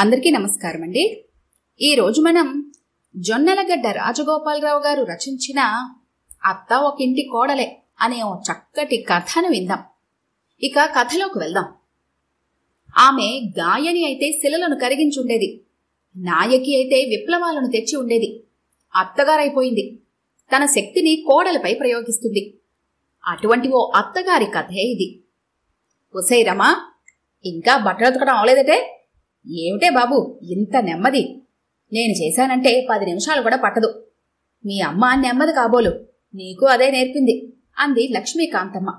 అందరికీ నమస్కారం అండి. ఈరోజు మనం జొన్నలగడ్డ రాజగోపాలరావు గారు రచించిన అత్త ఒక ఇంటి కోడలే అనే ఓ చక్కటి కథను విందాం. ఇక కథలోకి వెళ్దాం. ఆమె గాయని అయితే శిలలను కరిగించుండేది, నాయకి అయితే విప్లవాలను తెచ్చి ఉండేది. అత్తగారైపోయింది, తన శక్తిని కోడలపై ప్రయోగిస్తుంది. అటువంటి ఓ అత్తగారి కథే ఇది. ఒసై రమా, ఇంకా బట్టలు ఉతకడం అవలేదటే? ఏమిటే బాబు ఇంత నెమ్మది? నేను చేశానంటే 10 నిమిషాలు కూడా పట్టదు. మీ అమ్మ నెమ్మది కాబోలు, నీకు అదే నేర్పింది అంది లక్ష్మీకాంతమ్మ.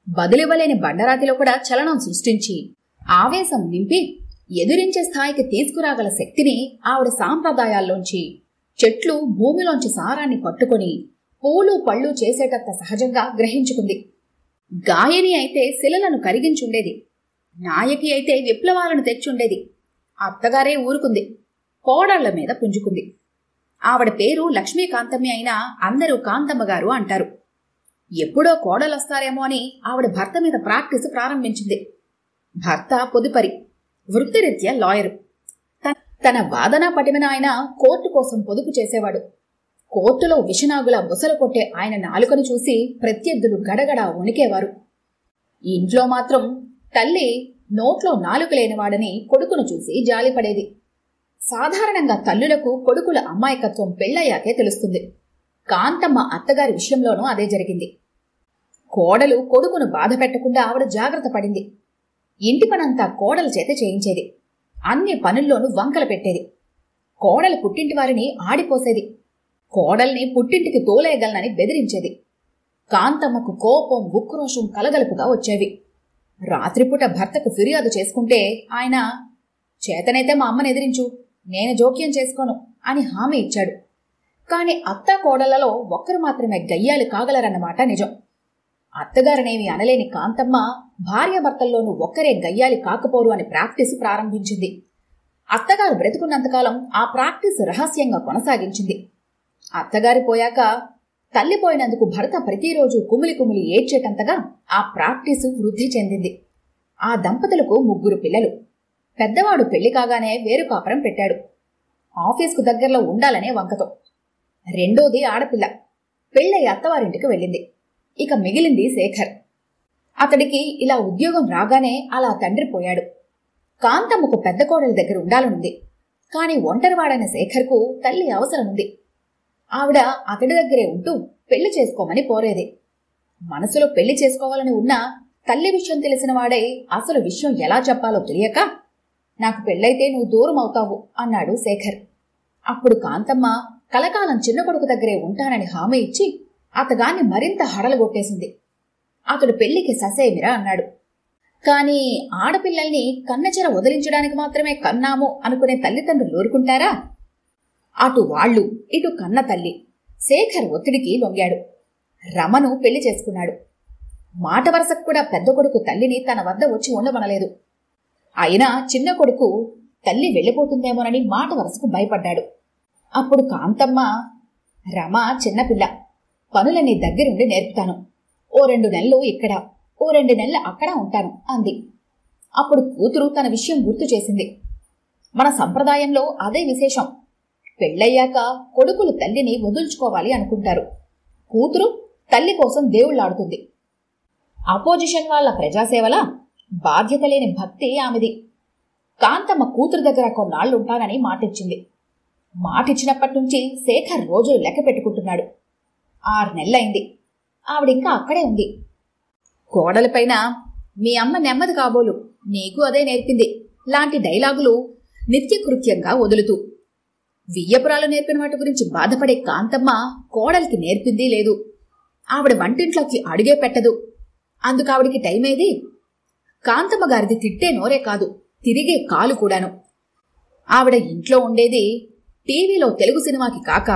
బదులివ్వలేని బండరాతిలో కూడా చలనం సృష్టించి ఆవేశం నింపి ఎదురించే స్థాయికి తీసుకురాగల శక్తిని ఆవిడ సాంప్రదాయాల్లోంచి, చెట్లు భూమిలోంచి సారాన్ని పట్టుకొని పూలు పళ్ళు చేసేటంత సహజంగా గ్రహించుకుంది. గాయని అయితే శిలలను కరిగించుండేది, నాయకి అయితే విప్లవాలను తెచ్చుండేది. అత్తగారే ఊరుకుంది, కోడళ్ల మీద పుంజుకుంది. ఆవిడ పేరు లక్ష్మీకాంతమ్మ అయినా అందరూ కాంతమ్మ గారు అంటారు. ఎప్పుడో కోడలొస్తారేమో అని ఆవిడ భర్త మీద ప్రాక్టీసు ప్రారంభించింది. భర్త పొదుపరి, వృత్తిరీత్యా లాయరు. తన వాదనా పటిమన ఆయన కోర్టు కోసం పొదుపు చేసేవాడు. కోర్టులో విషనాగుల బుసలు కొట్టే ఆయన నాలుకను చూసి ప్రత్యర్థులు గడగడ వణికేవారు. ఇంట్లో మాత్రం తల్లి నోట్లో నాలుక లేనివాడని కొడుకును చూసి జాలిపడేది. సాధారణంగా తల్లులకు కొడుకుల అమాయకత్వం పెళ్లయ్యాకే తెలుస్తుంది. కాంతమ్మ అత్తగారి విషయంలోనూ అదే జరిగింది. కోడలు కొడుకును బాధ పెట్టకుండా ఆవిడ జాగ్రత్త పడింది. ఇంటి పనంతా కోడల చేత చేయించేది. అన్ని పనుల్లోనూ వంకలు పెట్టేది. కోడలు పుట్టింటి వారిని ఆడిపోసేది. కోడల్ని పుట్టింటికి తోలేయగలనని బెదిరించేది. కాంతమ్మకు కోపం ఉక్రోషం కలగలుపుగా వచ్చేవి. రాత్రిపూట భర్తకు ఫిర్యాదు చేసుకుంటే ఆయన, చేతనైతే మా అమ్మని ఎదిరించు, నేను జోక్యం చేసుకోను అని హామీ ఇచ్చాడు. కాని అత్త కోడళ్లలో ఒక్కరు మాత్రమే గయ్యాలు కాగలరన్నమాట నిజం. అత్తగారనేవి అనలేని కాంతమ్మ భార్యాభర్తల్లోనూ ఒక్కరే గయ్యాలి కాకపోరు అని ప్రాక్టీసు ప్రారంభించింది. అత్తగారు బ్రతుకున్నంతకాలం ఆ ప్రాక్టీసు రహస్యంగా కొనసాగించింది. అత్తగారి పోయాక తల్లిపోయినందుకు భర్త ప్రతిరోజు కుమిలి కుమిలి ఏడ్చేటంతగా ఆ ప్రాక్టీసు వృద్ధి చెందింది. ఆ దంపతులకు 3 పిల్లలు. పెద్దవాడు పెళ్లి కాగానే వేరు కాపురం పెట్టాడు, ఆఫీసుకు దగ్గరలో ఉండాలనే వంకతో. రెండోది ఆడపిల్ల, పెళ్ళై అత్తవారింటికి వెళ్ళింది. ఇక మిగిలింది శేఖర్. అతడికి ఇలా ఉద్యోగం రాగానే అలా తండ్రి పోయాడు. కాంతమ్మకు పెద్ద కోడలి దగ్గర ఉండాలనుంది. కాని ఒంటరివాడైన శేఖర్కు తల్లి అవసరముంది. ఆవిడ అతడి దగ్గరే ఉంటూ పెళ్లి చేసుకోమని కోరేది. మనసులో పెళ్లి చేసుకోవాలని ఉన్నా తల్లి విషయం తెలిసిన వాడై అసలు విషయం ఎలా చెప్పాలో తెలియక, నాకు పెళ్ళైతే నువ్వు దూరం అవుతావు అన్నాడు శేఖర్. అప్పుడు కాంతమ్మ కలకాలం చిన్న కొడుకు దగ్గరే ఉంటానని హామీ ఇచ్చి అతగాన్ని మరింత హడలగొట్టేసింది. అతడు పెళ్లికి ససేమిరా అన్నాడు. కాని ఆడపిల్లల్ని కన్నచెర వదిలించడానికి మాత్రమే కన్నాము అనుకునే తల్లిదండ్రులు ఊరుకుంటారా? అటు వాళ్ళు ఇటు కన్న తల్లి. శేఖర్ ఒత్తిడికి లొంగాడు. రమను పెళ్లి చేసుకున్నాడు. మాట వరసకు కూడా పెద్ద కొడుకు తల్లిని తన వద్ద వచ్చి ఉండమనలేదు. అయినా చిన్న కొడుకు తల్లి వెళ్ళిపోతుందేమోనని మాట వరసకు భయపడ్డాడు. అప్పుడు కాంతమ్మ, రమ చిన్నపిల్ల, పనులన్నీ దగ్గరుండి నేర్పుతాను, ఓ 2 నెలలు ఇక్కడ, ఓ 2 నెలలు అక్కడ ఉంటాను అంది. అప్పుడు కూతురు తన విషయం గుర్తు చేసింది. మన సంప్రదాయంలో అదే విశేషం. పెళ్ళయ్యాక కొడుకులు తల్లిని వదుల్చుకోవాలి అనుకుంటారు. కూతురు తల్లి కోసం దేవుళ్లాడుతుంది. అపోజిషన్ వాళ్ల ప్రజాసేవలా బాధ్యత లేని భక్తి ఆమెది. కాంతమ్మ కూతురు దగ్గర కొన్నాళ్లుంటానని మాటిచ్చింది. మాటిచ్చినప్పటి నుంచి శేఖర్ రోజులు లెక్క పెట్టుకుంటున్నాడు. 6 నెలలైంది. ఆవిడింకా అక్కడే ఉంది. కోడలిపైన మీ అమ్మ నెమ్మది కాబోలు, నీకు అదే నేర్పింది లాంటి డైలాగులు నిత్యకృత్యంగా వదులుతూ, వియ్యపురాలు నేర్పిన వాటి గురించి బాధపడే కాంతమ్మ కోడలికి నేర్పింది లేదు. ఆవిడ వంటింట్లోకి అడుగే పెట్టదు. అందుకు ఆవిడికి టైమేది? కాంతమ్మ గారిది తిట్టే నోరే కాదు, తిరిగే కాలు కూడాను. ఆవిడ ఇంట్లో ఉండేది టీవీలో తెలుగు సినిమాకి కాక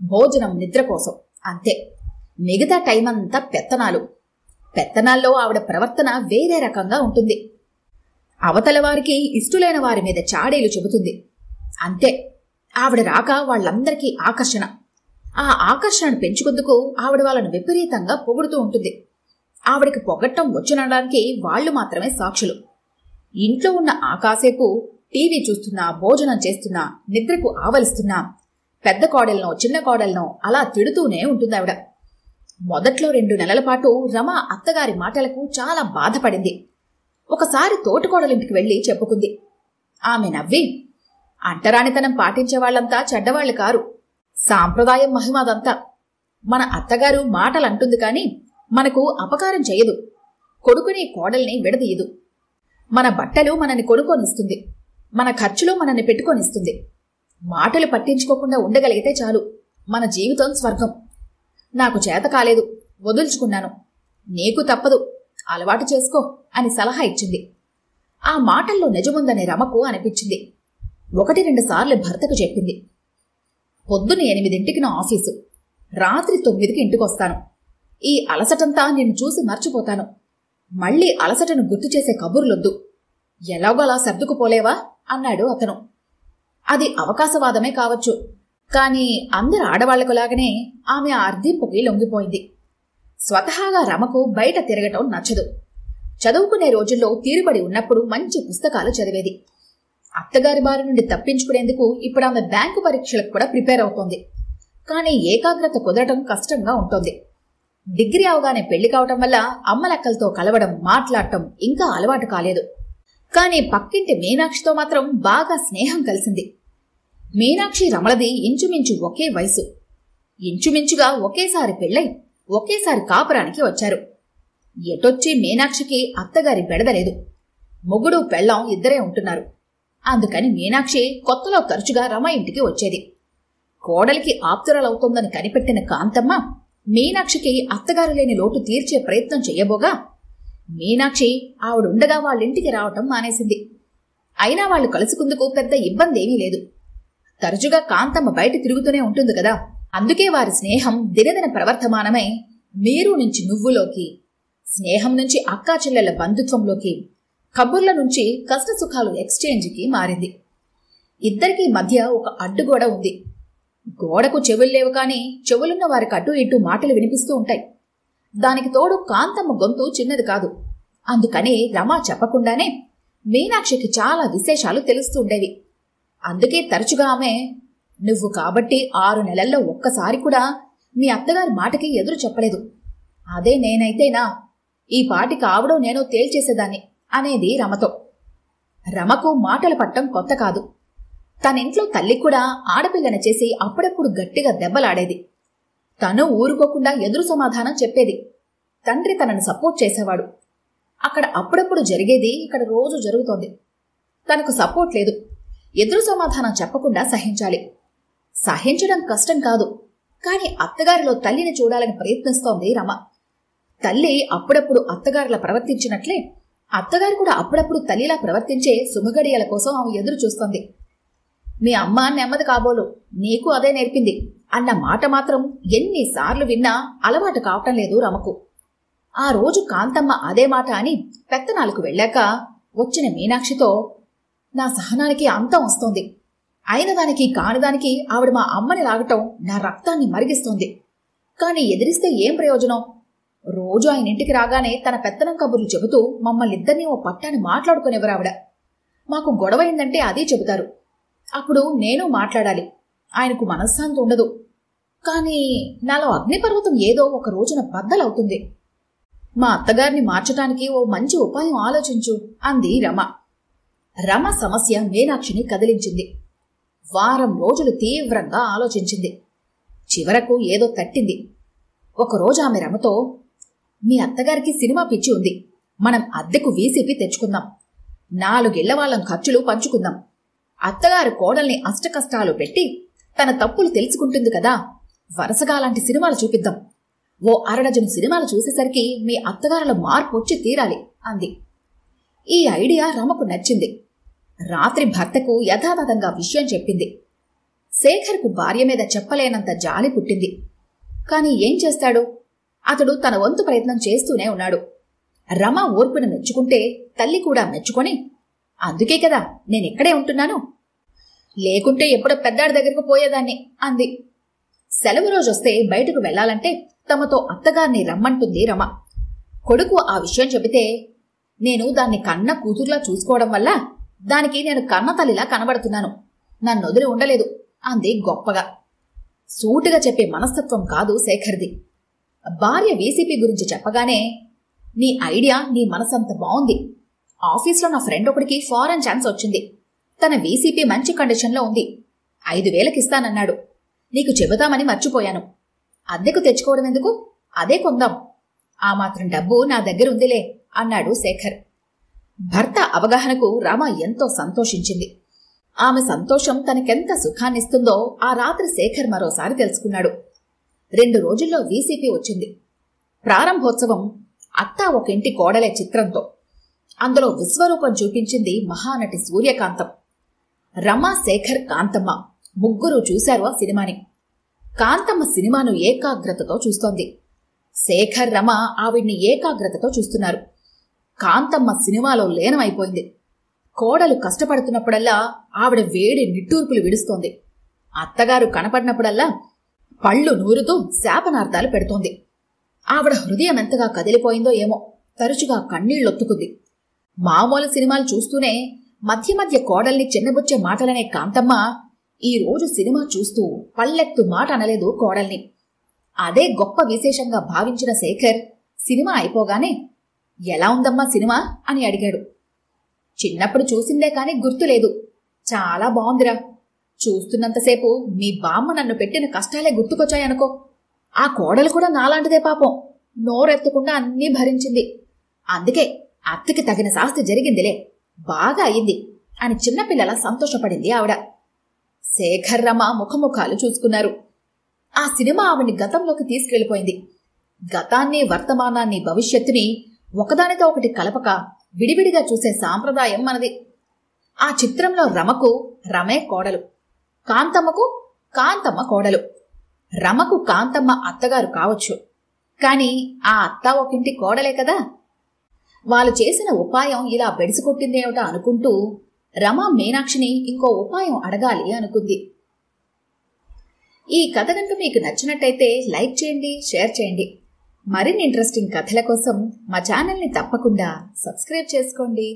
భోజనం నిద్ర కోసం అంతే. మిగతా టైమంతా పెత్తనాలు. పెత్తనాల్లో ఆవిడ ప్రవర్తన వేరే రకంగా ఉంటుంది. అవతల వారికి ఇష్టలేని వారి మీద చాడీలు చెబుతుంది అంతే. ఆవిడ రాక వాళ్ళందరికీ ఆకర్షణ. ఆ ఆకర్షణను పెంచుకుందుకు ఆవిడ వాళ్ళను విపరీతంగా పొగుడుతూ ఉంటుంది. ఆవిడికి పొగట్టం వచ్చనడానికి వాళ్లు మాత్రమే సాక్షులు. ఇంట్లో ఉన్న ఆ కాసేపు టీవీ చూస్తున్నా, భోజనం చేస్తున్నా, నిద్రకు ఆవలిస్తున్నా పెద్ద కోడలనో చిన్న కోడలనో అలా తిడుతూనే ఉంటుందావిడ. మొదట్లో 2 నెలల పాటు రమ అత్తగారి మాటలకు చాలా బాధపడింది. ఒకసారి తోటికోడలింటికి వెళ్లి చెప్పుకుంది. ఆమె నవ్వి, అంటరానితనం పాటించే వాళ్లంతా చెడ్డవాళ్లు కారు, సాంప్రదాయం మహిమదంతా. మన అత్తగారు మాటలంటుంది కాని మనకు అపకారం చేయదు, కొడుకుని కోడల్ని విడదీయదు. మన బట్టలు మనని కొనుక్కొనిస్తుంది, మన ఖర్చులు మనని పెట్టుకొనిస్తుంది. మాటలు పట్టించుకోకుండా ఉండగలిగితే చాలు, మన జీవితం స్వర్గం. నాకు చేత కాలేదు, వదుల్చుకున్నాను, నీకు తప్పదు, అలవాటు చేసుకో అని సలహా ఇచ్చింది. ఆ మాటల్లో నిజముందని రమకు అనిపించింది. 1-2 సార్లు భర్తకు చెప్పింది. పొద్దున్న 8ంటికి నా ఆఫీసు, రాత్రి 9కి ఇంటికొస్తాను. ఈ అలసటంతా నిన్ను చూసి మర్చిపోతాను. మళ్లీ అలసటను గుర్తు చేసే కబుర్లొద్దు, ఎలాగో అలా సర్దుకుపోలేవా అన్నాడు అతను. అది అవకాశవాదమే కావచ్చు, కాని అందరు ఆడవాళ్లకులాగనే ఆమె ఆ అర్ధింపుకి లొంగిపోయింది. స్వతహాగా రమకు బయట తిరగటం నచ్చదు. చదువుకునే రోజుల్లో తీరుబడి ఉన్నప్పుడు మంచి పుస్తకాలు చదివేది. అత్తగారి బారి నుండి తప్పించుకునేందుకు ఇప్పుడు ఆమె బ్యాంకు పరీక్షలకు కూడా ప్రిపేర్ అవుతోంది. కానీ ఏకాగ్రత కుదరటం కష్టంగా ఉంటుంది. డిగ్రీ అవగానే పెళ్లి కావటం వల్ల అమ్మలక్కలతో కలవడం, మాట్లాడటం ఇంకా అలవాటు కాలేదు. కానీ పక్కింటి మీనాక్షితో మాత్రం బాగా స్నేహం కలిసింది. మీనాక్షి రమలది ఇంచుమించు ఒకే వయసు. ఇంచుమించుగా ఒకేసారి పెళ్ళై ఒకేసారి కాపురానికి వచ్చారు. ఎటొచ్చి మీనాక్షికి అత్తగారి బెడదలేదు. మొగుడు పెళ్ళాం ఇద్దరే ఉంటున్నారు. అందుకని మీనాక్షి కొత్తలో తరచుగా రమ ఇంటికి వచ్చేది. కోడలికి ఆప్తురాలవుతోందని కనిపెట్టిన కాంతమ్మ మీనాక్షికి అత్తగారు లేని లోటు తీర్చే ప్రయత్నం చెయ్యబోగా మీనాక్షి ఆవిడుండగా వాళ్ళింటికి రావటం మానేసింది. అయినా వాళ్ళు కలుసుకుందుకు పెద్ద ఇబ్బందేమీ లేదు. తరచుగా కాంతమ్మ బయట తిరుగుతూనే ఉంటుంది కదా. అందుకే వారి స్నేహం దినదిన ప్రవర్తమానమై మీరు నుంచి నువ్వులోకి, స్నేహం నుంచి అక్కా చెల్లెళ్ల బంధుత్వంలోకి, కబుర్ల నుంచి కష్టసుఖాలు ఎక్స్చేంజ్కి మారింది. ఇద్దరికీ మధ్య ఒక అడ్డుగోడ ఉంది. గోడకు చెవుల్లేవు కాని చెవులున్న వారికి అటు ఇటు మాటలు వినిపిస్తూ ఉంటాయి. దానికి తోడు కాంతమ్మ గొంతు చిన్నది కాదు. అందుకని రమ చెప్పకుండానే మీనాక్షికి చాలా విశేషాలు తెలుస్తూ ఉండేవి. అందుకే తరచుగా ఆమె, నువ్వు కాబట్టి 6 నెలల్లో ఒక్కసారి కూడా మీ అత్తగారి మాటకి ఎదురు చెప్పలేదు, అదే నేనైతేనా ఈ పాటికి ఆవిడో నేనో తేల్చేసేదాన్ని అనేది రమతో. రమకు మాటలు పట్టం కొత్త కాదు. తనింట్లో తల్లి కూడా ఆడపిల్లని చేసి అప్పుడప్పుడు గట్టిగా దెబ్బలాడేది. తను ఊరుకోకుండా ఎదురు సమాధానం చెప్పేది. తండ్రి తనను సపోర్ట్ చేసేవాడు. అక్కడ అప్పుడప్పుడు జరిగేది ఇక్కడ రోజు జరుగుతోంది. తనకు సపోర్ట్ లేదు, ఎదురు సమాధానం చెప్పకుండా సహించాలి. సహించడం కష్టం కాదు, కాని అత్తగారిలో తల్లిని చూడాలని ప్రయత్నిస్తోంది రమ. తల్లి అప్పుడప్పుడు అత్తగారిలా ప్రవర్తించినట్లే అత్తగారు కూడా అప్పుడప్పుడు తల్లిలా ప్రవర్తించే శుభగడియల కోసం ఆమె ఎదురు చూస్తోంది. మీ అమ్మ నెమ్మది కాబోలు, నీకు అదే నేర్పింది అన్న మాట మాత్రం ఎన్నిసార్లు విన్నా అలవాటు కావటం లేదు రమకు. ఆ రోజు కాంతమ్మ అదే మాట అని పెత్తనాలకు వెళ్ళాక వచ్చిన మీనాక్షితో, నా సహనానికి అంతం వస్తోంది, అయినదానికి కానిదానికి ఆవిడ మా అమ్మని లాగటం నా రక్తాన్ని మరిగిస్తోంది. కాని ఎదిరిస్తే ఏం ప్రయోజనం? రోజు ఆయన ఇంటికి రాగానే తన పెత్తనం కబుర్లు చెబుతూ మమ్మల్నిద్దరినీ ఓ పట్టాన్ని మాట్లాడుకునేవరావిడ. మాకు గొడవైందంటే అదే చెబుతారు. అప్పుడు నేను మాట్లాడాలి, ఆయనకు మనశ్శాంతి ఉండదు. కాని నాలో అగ్నిపర్వతం ఏదో ఒక రోజున బద్దలవుతుంది. మా అత్తగారిని మార్చటానికి ఓ మంచి ఉపాయం ఆలోచించు అంది రమ. రమ సమస్య మీనాక్షిని కదిలించింది. వారం రోజులు తీవ్రంగా ఆలోచించింది. చివరకు ఏదో తట్టింది. ఒకరోజు ఆమె రమతో, మీ అత్తగారికి సినిమా పిచ్చి ఉంది, మనం అద్దెకు వీసీపీ తెచ్చుకుందాం, 4 ఇళ్ల వాళ్ళం ఖర్చులు పంచుకుందాం, అత్తగారు కోడల్ని అష్టకష్టాలు పెట్టి తన తప్పులు తెలుసుకుంటుంది కదా, వరుసగా అలాంటి సినిమాలు చూపిద్దాం, ఓ 6 డజను సినిమాలు చూసేసరికి మీ అత్తగారుల మార్పు వచ్చి తీరాలి అంది. ఈ ఐడియా రమకు నచ్చింది. రాత్రి భర్తకు యథాతథంగా విషయం చెప్పింది. శేఖర్కు భార్య మీద చెప్పలేనంత జాలి పుట్టింది. కాని ఏం చేస్తాడు? అతడు తన వంతు ప్రయత్నం చేస్తూనే ఉన్నాడు. రమ ఓర్పును మెచ్చుకుంటే తల్లి కూడా మెచ్చుకొని, అందుకే కదా నేనిక్కడే ఉంటున్నాను, లేకుంటే ఎప్పుడో పెద్దాడి దగ్గరకు పోయేదాన్ని అంది. సెలవు రోజొస్తే బయటకు వెళ్లాలంటే తమతో అత్తగారిని రమ్మంటుంది రమ. కొడుకు ఆ విషయం చెబితే, నేను దాన్ని కన్న కూతుర్లా చూసుకోవడం వల్ల దానికి నేను కన్నతల్లిలా కనబడుతున్నాను. నన్నొదిలి ఉండలేదు అంది గొప్పగా. సూటిగా చెప్పే మనస్తత్వం కాదు శేఖర్ది. భార్య వీసీపీ గురించి చెప్పగానే, నీ ఐడియా, నీ మనసంత బావుంది. ఆఫీస్లో నా ఫ్రెండ్ ఒకడికి ఫారెన్ ఛాన్స్ వచ్చింది. తన వీసీపీ మంచి కండిషన్లో ఉంది. 5,000కి ఇస్తానన్నాడు. నీకు చెబుతామని మర్చిపోయాను. అద్దెకు తెచ్చుకోవడం ఎందుకు? అదే కొందాం. ఆ మాత్రం డబ్బు నా దగ్గర ఉందిలే అన్నాడు శేఖర్. భర్త అవగాహనకు రమ ఎంతో సంతోషించింది. ఆమె సంతోషం తనకెంత సుఖాన్నిస్తుందో ఆ రాత్రి శేఖర్ మరోసారి తెలుసుకున్నాడు. 2 రోజుల్లో వీసీపీ వచ్చింది. ప్రారంభోత్సవం అత్తా ఒక ఇంటి కోడలే చిత్రంతో. అందులో విశ్వరూపం చూపించింది మహానటి సూర్యకాంతం. రమ, శేఖర్, కాంతమ్మ ముగ్గురు చూశారు ఆ సినిమాని. కాంతమ్మ సినిమాను ఏకాగ్రతతో చూస్తోంది. శేఖర్, రమ ఆవిడ్ని ఏకాగ్రతతో చూస్తున్నారు. కాంతమ్మ సినిమాలో లీనమైపోయింది. కోడలు కష్టపడుతున్నప్పుడల్లా ఆవిడ వేడి నిట్టూర్పులు విడుస్తోంది. అత్తగారు కనపడినప్పుడల్లా పళ్ళు నూరుతూ శాపనార్థాలు పెడుతోంది. ఆవిడ హృదయం ఎంతగా కదిలిపోయిందో ఏమో, తరచుగా కన్నీళ్లొత్తుకుంది. మామూలు సినిమాలు చూస్తూనే మధ్య మధ్య కోడల్ని చిన్నబుచ్చే మాటలనే కాంతమ్మ ఈరోజు సినిమా చూస్తూ పల్లెత్తు మాట అనలేదు కోడల్ని. అదే గొప్ప విశేషంగా భావించిన శేఖర్ సినిమా అయిపోగానే, ఎలా ఉందమ్మా సినిమా అని అడిగాడు. చిన్నప్పుడు చూసిందే కాని గుర్తులేదు. చాలా బావుందిరా. చూస్తున్నంతసేపు మీ బామ్మ నన్ను పెట్టిన కష్టాలే గుర్తుకొచ్చాయనుకో. ఆ కోడలు కూడా నాలాంటిదే పాపం. నోరెత్తకుండా అన్నీ భరించింది. అందుకే అత్తకి తగిన శాస్తి జరిగిందిలే, బాగా అయింది అని చిన్నపిల్లల సంతోషపడింది ఆవిడ. శేఖర్, రమ ముఖముఖాలు చూసుకున్నారు. ఆ సినిమా ఆవిడ్ని గతంలోకి తీసుకెళ్లిపోయింది. గతాన్ని, వర్తమానాన్ని, భవిష్యత్తుని ఒకదానితో ఒకటి కలపక విడివిడిగా చూసే సాంప్రదాయం మనది. ఆ చిత్రంలో రమకు రమే కోడలు, కాంతమ్మకు కాంతమ్మ కోడలు. రమకు కాంతమ్మ అత్తగారు కావచ్చు, కాని ఆ అత్త ఒకింటి కోడలే కదా. వాళ్ళు చేసిన ఉపాయం ఇలా బెడిసికొట్టిందేమిటా అనుకుంటూ రమ మీనాక్షిని ఇంకో ఉపాయం అడగాలి అనుకుంది. ఈ కథ కనుక మీకు నచ్చినట్టయితే లైక్ చేయండి, షేర్ చేయండి. మరిన్ని ఇంట్రెస్టింగ్ కథల కోసం మా ఛానల్ని తప్పకుండా సబ్స్క్రైబ్ చేసుకోండి.